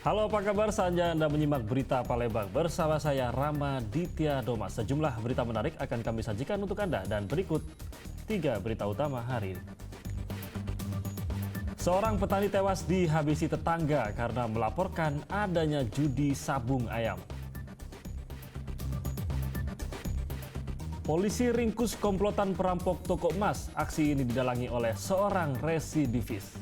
Halo, apa kabar? Saatnya Anda menyimak berita Palembang bersama saya Rama Ditya Doma. Sejumlah berita menarik akan kami sajikan untuk Anda dan berikut 3 berita utama hari ini. Seorang petani tewas dihabisi tetangga karena melaporkan adanya judi sabung ayam. Polisi ringkus komplotan perampok toko emas. Aksi ini didalangi oleh seorang residivis.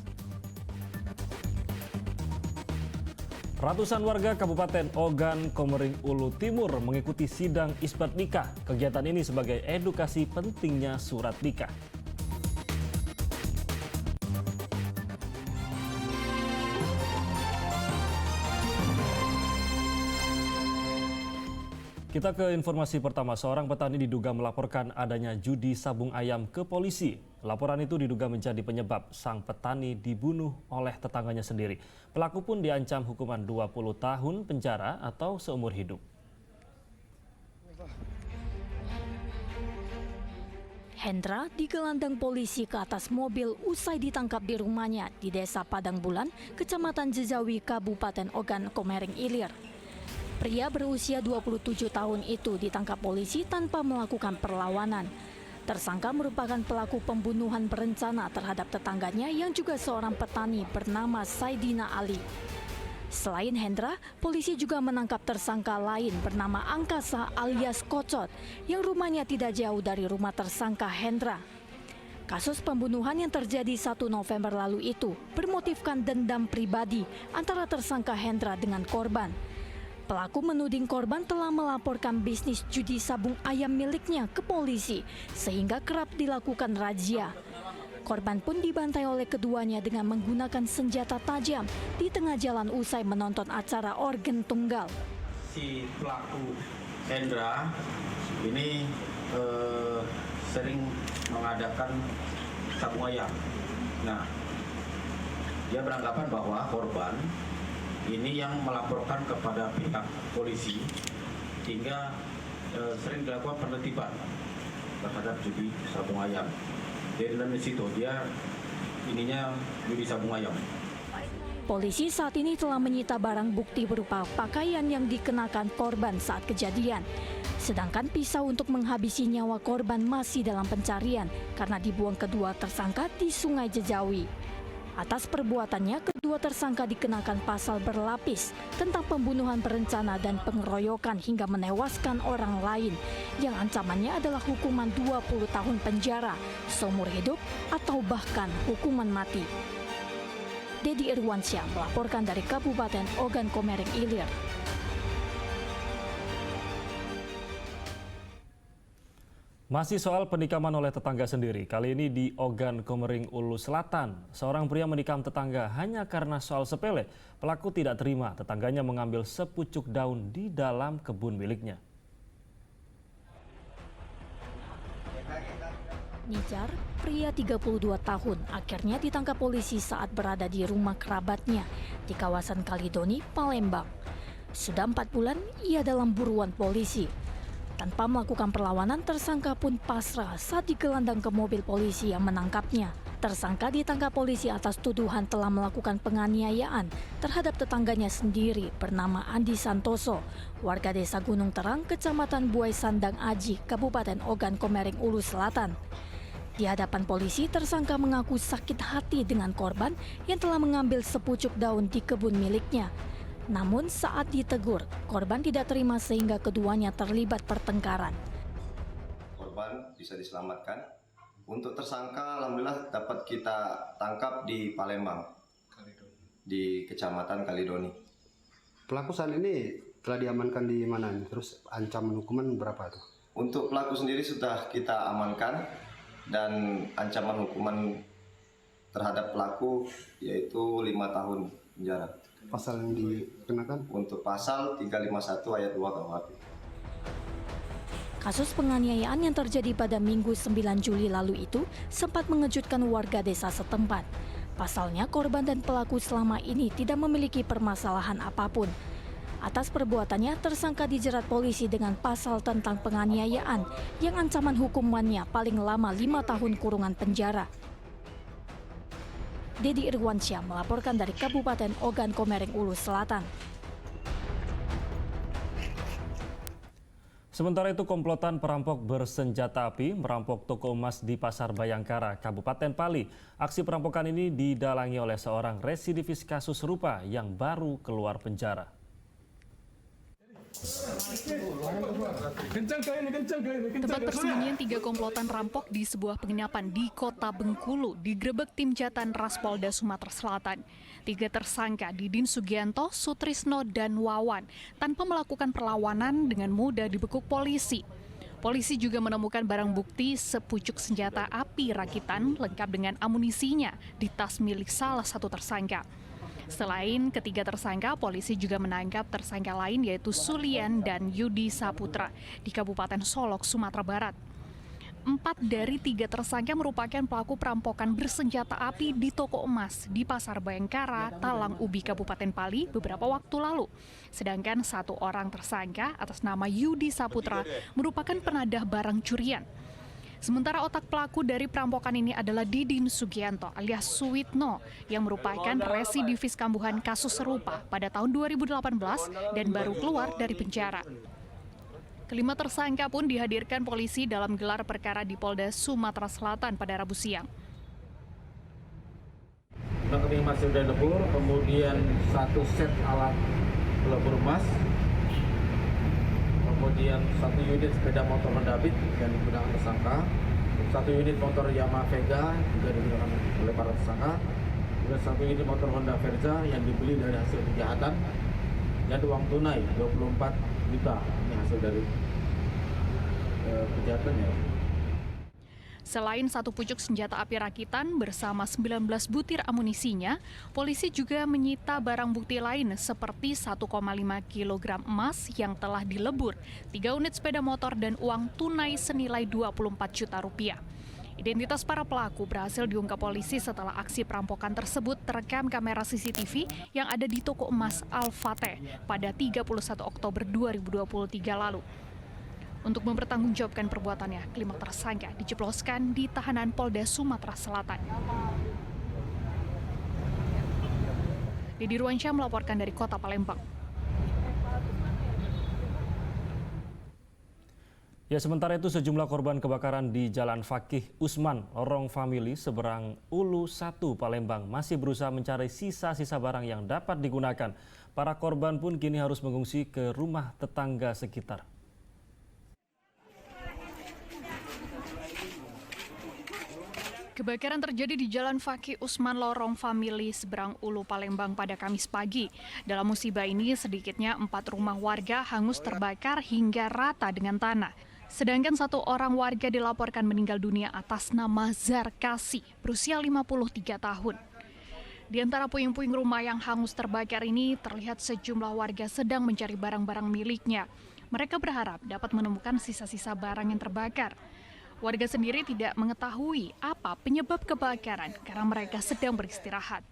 Ratusan warga Kabupaten Ogan Komering Ulu Timur mengikuti sidang isbat nikah. Kegiatan ini sebagai edukasi pentingnya surat nikah. Kita ke informasi pertama. Seorang petani diduga melaporkan adanya judi sabung ayam ke polisi. Laporan itu diduga menjadi penyebab sang petani dibunuh oleh tetangganya sendiri. Pelaku pun diancam hukuman 20 tahun penjara atau seumur hidup. Hendra digelandang polisi ke atas mobil usai ditangkap di rumahnya di Desa Padang Bulan, Kecamatan Jejawi, Kabupaten Ogan Komering Ilir. Pria berusia 27 tahun itu ditangkap polisi tanpa melakukan perlawanan. Tersangka merupakan pelaku pembunuhan berencana terhadap tetangganya yang juga seorang petani bernama Saidina Ali. Selain Hendra, polisi juga menangkap tersangka lain bernama Angkasa alias Kocot yang rumahnya tidak jauh dari rumah tersangka Hendra. Kasus pembunuhan yang terjadi 1 November lalu itu bermotifkan dendam pribadi antara tersangka Hendra dengan korban. Pelaku menuding korban telah melaporkan bisnis judi sabung ayam miliknya ke polisi sehingga kerap dilakukan razia. Korban pun dibantai oleh keduanya dengan menggunakan senjata tajam di tengah jalan usai menonton acara organ tunggal. Si pelaku Hendra ini sering mengadakan sabung ayam. Nah, dia beranggapan bahwa korban ini yang melaporkan kepada pihak polisi hingga sering dilakukan penertiban terhadap judi sabung ayam. Dari dalam situ dia ininya judi sabung ayam. Polisi saat ini telah menyita barang bukti berupa pakaian yang dikenakan korban saat kejadian. Sedangkan pisau untuk menghabisi nyawa korban masih dalam pencarian karena dibuang kedua tersangka di Sungai Jejawi. Atas perbuatannya, kedua tersangka dikenakan pasal berlapis tentang pembunuhan berencana dan pengeroyokan hingga menewaskan orang lain yang ancamannya adalah hukuman 20 tahun penjara, seumur hidup, atau bahkan hukuman mati. Dedi Irwansyah melaporkan dari Kabupaten Ogan Komering Ilir. Masih soal penikaman oleh tetangga sendiri, kali ini di Ogan Komering Ulu Selatan. Seorang pria menikam tetangga hanya karena soal sepele. Pelaku tidak terima, tetangganya mengambil sepucuk daun di dalam kebun miliknya. Nijar, pria 32 tahun, akhirnya ditangkap polisi saat berada di rumah kerabatnya di kawasan Kalidoni, Palembang. Sudah 4 bulan ia dalam buruan polisi. Tanpa melakukan perlawanan, tersangka pun pasrah saat digelandang ke mobil polisi yang menangkapnya. Tersangka ditangkap polisi atas tuduhan telah melakukan penganiayaan terhadap tetangganya sendiri bernama Andi Santoso, warga Desa Gunung Terang, Kecamatan Buai Sandang Aji, Kabupaten Ogan Komering Ulu Selatan. Di hadapan polisi, tersangka mengaku sakit hati dengan korban yang telah mengambil sepucuk daun di kebun miliknya. Namun saat ditegur, korban tidak terima sehingga keduanya terlibat pertengkaran. Korban bisa diselamatkan. Untuk tersangka, alhamdulillah dapat kita tangkap di Palembang, di Kecamatan Kalidoni. Pelaku saat ini telah diamankan di mana? Terus ancaman hukuman berapa tuh? Untuk pelaku sendiri sudah kita amankan dan ancaman hukuman terhadap pelaku yaitu 5 tahun penjara. Pasal yang dikenakan? Untuk pasal 351 ayat 2 KUHP. Kasus penganiayaan yang terjadi pada Minggu 9 Juli lalu itu sempat mengejutkan warga desa setempat. Pasalnya korban dan pelaku selama ini tidak memiliki permasalahan apapun. Atas perbuatannya, tersangka dijerat polisi dengan pasal tentang penganiayaan yang ancaman hukumannya paling lama 5 tahun kurungan penjara. Dedi Irwansyah melaporkan dari Kabupaten Ogan Komering Ulu Selatan. Sementara itu, komplotan perampok bersenjata api merampok toko emas di Pasar Bayangkara, Kabupaten Pali. Aksi perampokan ini didalangi oleh seorang residivis kasus serupa yang baru keluar penjara. Tempat persembunyian 3 komplotan rampok di sebuah penginapan di Kota Bengkulu digerebek tim Jatan Ras Polda Sumatera Selatan. 3 tersangka Didin Sugianto, Sutrisno, dan Wawan tanpa melakukan perlawanan dengan mudah dibekuk polisi. Polisi juga menemukan barang bukti sepucuk senjata api rakitan lengkap dengan amunisinya di tas milik salah satu tersangka. Selain ketiga tersangka, polisi juga menangkap tersangka lain yaitu Sulian dan Yudi Saputra di Kabupaten Solok, Sumatera Barat. 4 dari 3 tersangka merupakan pelaku perampokan bersenjata api di toko emas di Pasar Bayangkara, Talang Ubi, Kabupaten Pali beberapa waktu lalu. Sedangkan 1 orang tersangka atas nama Yudi Saputra merupakan penadah barang curian. Sementara otak pelaku dari perampokan ini adalah Didin Sugianto alias Suwitno yang merupakan residivis kambuhan kasus serupa pada tahun 2018 dan baru keluar dari penjara. Kelima tersangka pun dihadirkan polisi dalam gelar perkara di Polda Sumatera Selatan pada Rabu siang. Rekening emas sudah lebur, kemudian 1 set alat pelebur emas, kemudian 1 unit sepeda motor Honda Beat yang digunakan tersangka, 1 unit motor Yamaha Vega juga digunakan oleh para tersangka, dan 1 unit motor Honda Verza yang dibeli dari hasil kejahatan, dan uang tunai 24 juta ini hasil dari kejahatan ya. Selain 1 pucuk senjata api rakitan bersama 19 butir amunisinya, polisi juga menyita barang bukti lain seperti 1,5 kg emas yang telah dilebur, 3 unit sepeda motor dan uang tunai senilai 24 juta rupiah. Identitas para pelaku berhasil diungkap polisi setelah aksi perampokan tersebut terekam kamera CCTV yang ada di toko emas Al-Fateh pada 31 Oktober 2023 lalu. Untuk mempertanggungjawabkan perbuatannya, kelima tersangka dijebloskan di tahanan Polda Sumatera Selatan. Dedi Irwansyah melaporkan dari Kota Palembang. Ya, sementara itu sejumlah korban kebakaran di Jalan Fakih Usman, Lorong Famili, seberang Ulu 1, Palembang masih berusaha mencari sisa-sisa barang yang dapat digunakan. Para korban pun kini harus mengungsi ke rumah tetangga sekitar. Kebakaran terjadi di Jalan Fakih Usman Lorong Famili seberang Ulu Palembang pada Kamis pagi. Dalam musibah ini sedikitnya 4 rumah warga hangus terbakar hingga rata dengan tanah. Sedangkan 1 orang warga dilaporkan meninggal dunia atas nama Zarkasi, berusia 53 tahun. Di antara puing-puing rumah yang hangus terbakar ini terlihat sejumlah warga sedang mencari barang-barang miliknya. Mereka berharap dapat menemukan sisa-sisa barang yang terbakar. Warga sendiri tidak mengetahui apa penyebab kebakaran karena mereka sedang beristirahat.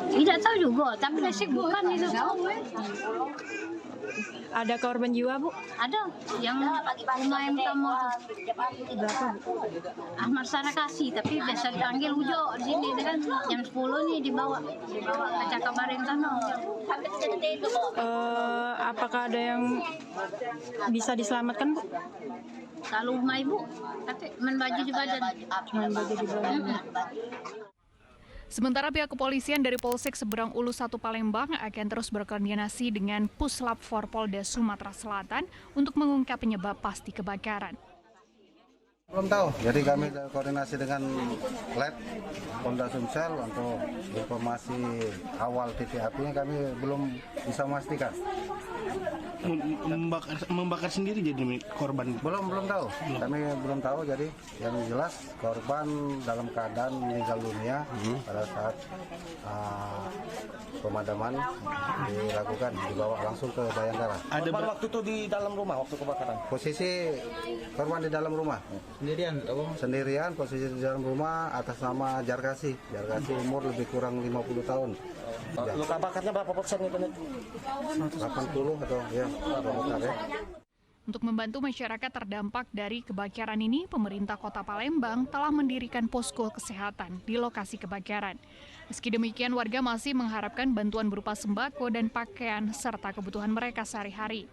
Tidak tahu juga, tapi nasib bukan itu. Ada korban jiwa, Bu? Ada, yang rumah yang pertama Berapa, Bu? Ahmad Sarakasi, tapi biasa dipanggil Ujo di sini kan jam 10 nih dibawa ke Cakabareng sana. Apakah ada yang bisa diselamatkan, Bu? Kalau rumah ibu, tapi membaju di badan. Cuma baju di badan. Sementara pihak kepolisian dari Polsek Seberang Ulu 1 Palembang akan terus berkoordinasi dengan Puslap 4 Polda Sumatera Selatan untuk mengungkap penyebab pasti kebakaran. Belum tahu, jadi kami koordinasi dengan lab Polda Sumsel untuk informasi awal titik apinya kami belum bisa memastikan. Membakar sendiri jadi korban? Belum tahu. Kami belum tahu, jadi yang jelas korban dalam keadaan meninggal dunia pada saat pemadaman dilakukan, dibawa langsung ke Bayangkara. Korban waktu itu di dalam rumah waktu kebakaran? Posisi korban di dalam rumah. Sendirian, posisi di dalam rumah atas nama Jarkasi. Jarkasi umur lebih kurang 50 tahun. Luka bakarnya berapa persen itu? 80 atau ya, ya. Untuk membantu masyarakat terdampak dari kebakaran ini, pemerintah Kota Palembang telah mendirikan posko kesehatan di lokasi kebakaran. Meski demikian, warga masih mengharapkan bantuan berupa sembako dan pakaian serta kebutuhan mereka sehari-hari.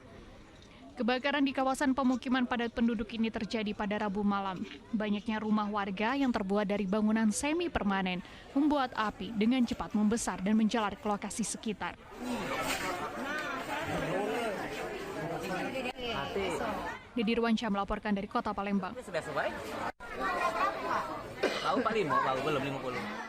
Kebakaran di kawasan pemukiman padat penduduk ini terjadi pada Rabu malam. Banyaknya rumah warga yang terbuat dari bangunan semi permanen membuat api dengan cepat membesar dan menjalar ke lokasi sekitar. Dedi Ruansyah melaporkan dari Kota Palembang. Sudah selesai? Tahu Pak Limo, belum 50.